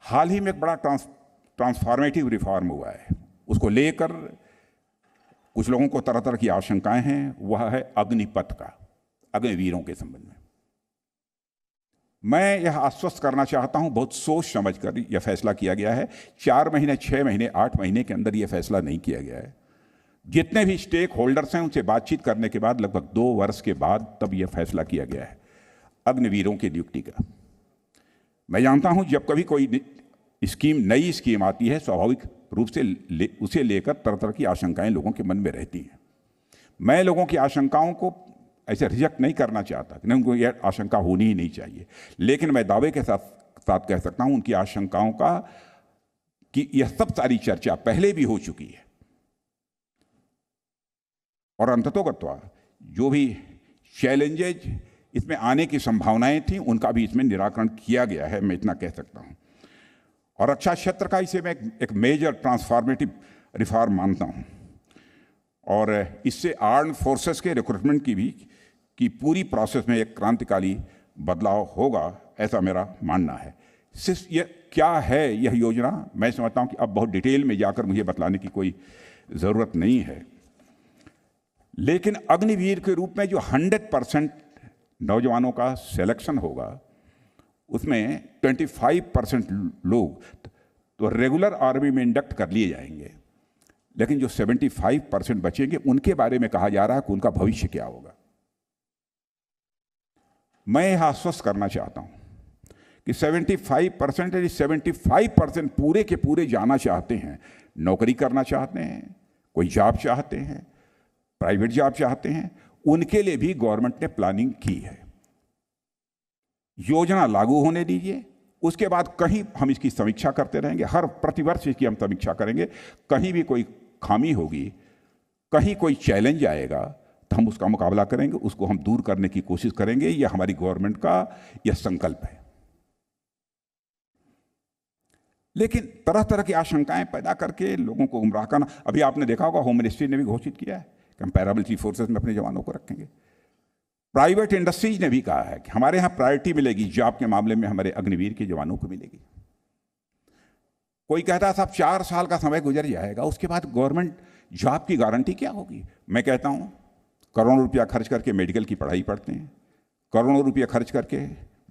हाल ही में एक बड़ा ट्रांसफॉर्मेटिव रिफॉर्म हुआ है, उसको लेकर कुछ लोगों को तरह तरह की आशंकाएं हैं। वह है अग्निपथ का, अग्निवीरों के संबंध में। मैं यह आश्वस्त करना चाहता हूं, बहुत सोच समझकर यह फैसला किया गया है। 4 महीने, 6 महीने, 8 महीने के अंदर यह फैसला नहीं किया गया है। जितने भी स्टेक होल्डर्स हैं उनसे बातचीत करने के बाद लगभग 2 वर्ष के बाद तब यह फैसला किया गया है अग्निवीरों की नियुक्ति का। मैं जानता हूं जब कभी कोई स्कीम, नई स्कीम आती है, स्वाभाविक रूप से उसे लेकर तरह तरह की आशंकाएं लोगों के मन में रहती हैं। मैं लोगों की आशंकाओं को ऐसे रिजेक्ट नहीं करना चाहता कि उनको यह आशंका होनी ही नहीं चाहिए, लेकिन मैं दावे के साथ कह सकता हूं उनकी आशंकाओं का कि यह सब सारी चर्चा पहले भी हो चुकी है और अंततोगत्वा जो भी चैलेंजेज इसमें आने की संभावनाएं थी उनका भी इसमें निराकरण किया गया है, मैं इतना कह सकता हूं। और रक्षा क्षेत्र का इसे मैं एक मेजर ट्रांसफॉर्मेटिव रिफॉर्म मानता हूं और इससे आर्म्ड फोर्सेस के रिक्रूटमेंट की पूरी प्रोसेस में एक क्रांतिकारी बदलाव होगा, ऐसा मेरा मानना है। सिर्फ यह क्या है यह योजना, मैं समझता हूं कि अब बहुत डिटेल में जाकर मुझे बतलाने की कोई ज़रूरत नहीं है, लेकिन अग्निवीर के रूप में जो 100% नौजवानों का सिलेक्शन होगा उसमें 25% लोग तो रेगुलर आर्मी में इंडक्ट कर लिए जाएंगे, लेकिन जो 75% बचेंगे उनके बारे में कहा जा रहा है कि उनका भविष्य क्या होगा। मैं यह आश्वस्त करना चाहता हूं कि 75% पूरे के पूरे जाना चाहते हैं, नौकरी करना चाहते हैं, कोई जॉब चाहते हैं, प्राइवेट जॉब चाहते हैं, उनके लिए भी गवर्नमेंट ने प्लानिंग की है। योजना लागू होने दीजिए, उसके बाद कहीं हम इसकी समीक्षा करते रहेंगे, हर प्रतिवर्ष इसकी हम समीक्षा करेंगे। कहीं भी कोई खामी होगी, कहीं कोई चैलेंज आएगा तो हम उसका मुकाबला करेंगे, उसको हम दूर करने की कोशिश करेंगे। यह हमारी गवर्नमेंट का यह संकल्प है। लेकिन तरह तरह की आशंकाएं पैदा करके लोगों को गुमराह करना, अभी आपने देखा होगा होम मिनिस्ट्री ने भी घोषित किया है कि हम पैरामिलिट्री फोर्सेस में अपने जवानों को रखेंगे। प्राइवेट इंडस्ट्रीज ने भी कहा है कि हमारे यहाँ प्रायोरिटी मिलेगी, जॉब के मामले में हमारे अग्निवीर के जवानों को मिलेगी। कोई कहता है साहब 4 साल का समय गुजर जाएगा, उसके बाद गवर्नमेंट जॉब की गारंटी क्या होगी। मैं कहता हूँ करोड़ों रुपया खर्च करके मेडिकल की पढ़ाई पढ़ते हैं, करोड़ों रुपया खर्च करके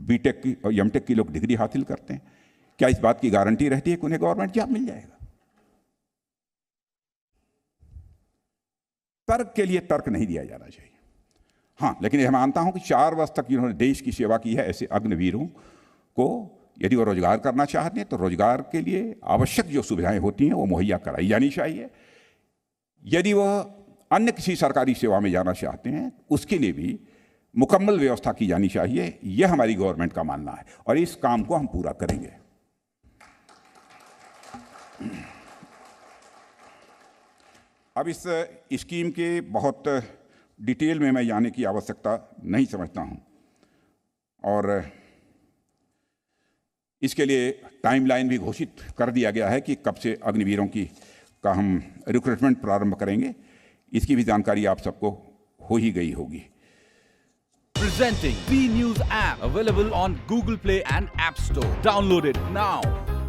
बीटेक की और एमटेक की लोग डिग्री हासिल करते हैं, क्या इस बात की गारंटी रहती है कि उन्हें गवर्नमेंट जॉब मिल जाएगा। तर्क के लिए तर्क नहीं दिया जाना चाहिए। हाँ, लेकिन यह मानता हूं कि 4 वर्ष तक जिन्होंने देश की सेवा की है, ऐसे अग्निवीरों को यदि वो रोजगार करना चाहते हैं तो रोजगार के लिए आवश्यक जो सुविधाएं होती हैं वो मुहैया कराई जानी चाहिए। यदि वह अन्य किसी सरकारी सेवा में जाना चाहते हैं उसके लिए भी मुकम्मल व्यवस्था की जानी चाहिए। यह हमारी गवर्नमेंट का मानना है और इस काम को हम पूरा करेंगे। अब इस स्कीम के बहुत डिटेल में मैं जाने की आवश्यकता नहीं समझता हूं और इसके लिए टाइमलाइन भी घोषित कर दिया गया है कि कब से अग्निवीरों का हम रिक्रूटमेंट प्रारंभ करेंगे। इसकी भी जानकारी आप सबको हो ही गई होगी। Presenting B News app, available on Google Play and App Store. Download it now.